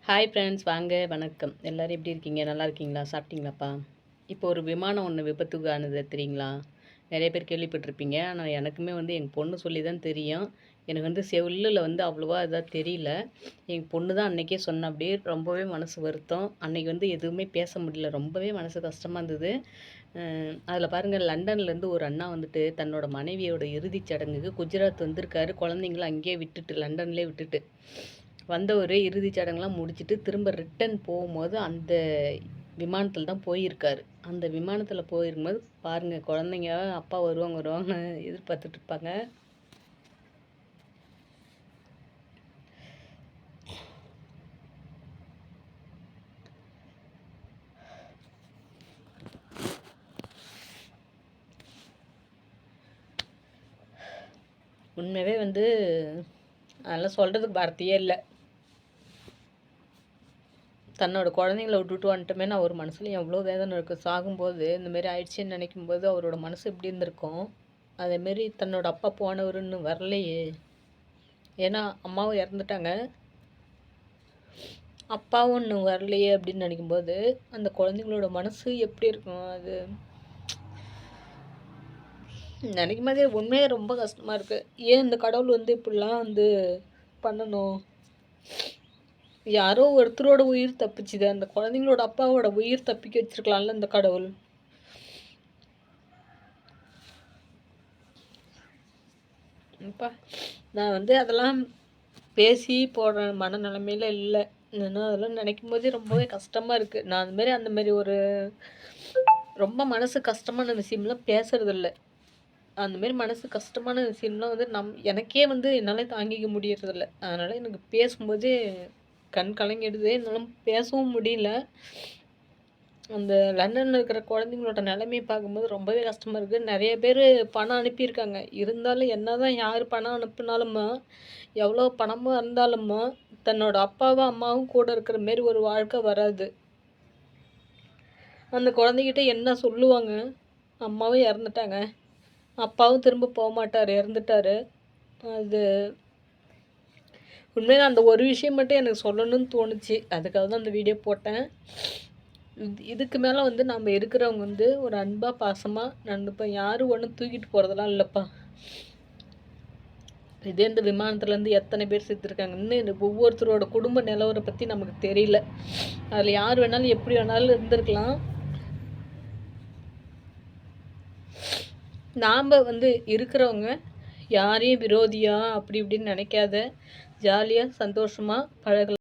Hi friends, வாங்க வணக்கம். எல்லோரும் எப்படி இருக்கீங்க? நல்லா இருக்கீங்களா? சாப்பிட்டீங்களாப்பா? இப்போ ஒரு விமானம் ஒன்று விபத்துக்கு ஆனது தெரியுங்களா? நிறைய பேர் கேள்விப்பட்டிருப்பீங்க. ஆனால் எனக்குமே எங்கள் பொண்ணு சொல்லி தான் தெரியும். எனக்கு செல்லில் அவ்வளோவா இதாக தெரியல. எங்கள் பொண்ணு தான் அன்றைக்கே சொன்ன. அப்படியே ரொம்பவே மனசு வருத்தம். அன்றைக்கி எதுவுமே பேச முடியல. ரொம்பவே மனசு கஷ்டமாக இருந்தது. அதில் பாருங்கள், லண்டன்லேருந்து ஒரு அண்ணா தன்னோட மனைவியோட இறுதிச் சடங்குக்கு குஜராத் வந்திருக்காரு. குழந்தைங்கள அங்கேயே விட்டுட்டு, லண்டன்லேயே விட்டுட்டு வந்தவர் இறுதிச் சடங்குலாம் முடிச்சுட்டு திரும்ப ரிட்டன் போகும்போது அந்த விமானத்தில் தான் போயிருக்காரு. அந்த விமானத்தில் போயிருக்கும்போது பாருங்கள், குழந்தைங்க அப்பா வருவாங்கன்னு எதிர்பார்த்துட்டு இருப்பாங்க. உண்மையாகவே அதெல்லாம் சொல்கிறதுக்கு வார்த்தையே இல்லை. தன்னோட குழந்தைங்கள விட்டுட்டு வந்துட்டோமே, நான் ஒரு மனசில் எவ்வளோ வேதனை இருக்குது. சாகும்போது இந்தமாரி ஆயிடுச்சுன்னு நினைக்கும்போது அவரோட மனசு எப்படி இருந்திருக்கும். அதேமாரி தன்னோட அப்பா போனவருன்னு வரலையே. ஏன்னா அம்மாவும் இறந்துட்டாங்க, அப்பாவும் இன்னும் வரலையே அப்படின்னு நினைக்கும்போது அந்த குழந்தைங்களோட மனசு எப்படி இருக்கும். அது நினைக்கும் போதே உண்மையாக ரொம்ப கஷ்டமாக இருக்குது. ஏன் இந்த கடவுள் இப்படிலாம் பண்ணணும். யாரோ ஒருத்தரோட உயிர் தப்பிச்சுது. அந்த குழந்தைங்களோட அப்பாவோட உயிர் தப்பிக்க வச்சிருக்கலாம்ல இந்த கடவுள். அப்பா, நான் அதெல்லாம் பேசி போடுற மனநிலைமையில இல்லை. ஏன்னா அதெல்லாம் நினைக்கும் போதே ரொம்பவே கஷ்டமாக இருக்குது. நான் அந்தமாரி ஒரு ரொம்ப மனசு கஷ்டமான விஷயம்லாம் பேசுறதில்ல. அந்தமாரி மனசு கஷ்டமான விஷயம்லாம் எனக்கே என்னால் தாங்கிக்க முடியறதில்ல. அதனால் எனக்கு பேசும்போதே கண் கலங்கிடுது. என்னால பேசவும் முடியல. அந்த லண்டனில் இருக்கிற குழந்தைங்களோட நிலைமையை பார்க்கும்போது ரொம்பவே கஷ்டமாக இருக்குது. நிறைய பேர் பணம் அனுப்பியிருக்காங்க. இருந்தாலும் என்ன தான் யார் பணம் அனுப்புனாலுமா, எவ்வளோ பணமாக இருந்தாலுமா, தன்னோட அப்பாவும் அம்மாவும் கூட இருக்கிற மாரி ஒரு வாழ்க்கை வராது. அந்த குழந்தைகிட்ட என்ன சொல்லுவாங்க? அம்மாவும் இறந்துட்டாங்க, அப்பாவும் திரும்ப போக மாட்டார், இறந்துட்டார். அது உண்மையாக அந்த ஒரு விஷயம் மட்டும் எனக்கு சொல்லணும்னு தோணுச்சு. அதுக்காக தான் அந்த வீடியோ போட்டேன். இதுக்கு மேலே நம்ம இருக்கிறவங்க ஒரு அன்பாக பாசமாக நடந்துப்போம். யாரும் ஒன்றும் தூக்கிட்டு போகிறதெல்லாம் இல்லைப்பா. இதே இந்த விமானத்துலேருந்து எத்தனை பேர் செத்துருக்காங்க. இன்னும் ஒவ்வொருத்தரோட குடும்ப நிலவரை பற்றி நமக்கு தெரியல. அதில் யார் வேணாலும் எப்படி வேணாலும் இருந்திருக்கலாம். நாம் இருக்கிறவங்க யாரையும் விரோதியாக அப்படி இப்படின்னு நினைக்காத, ஜாலியாக சந்தோஷமாக பழகலாம்.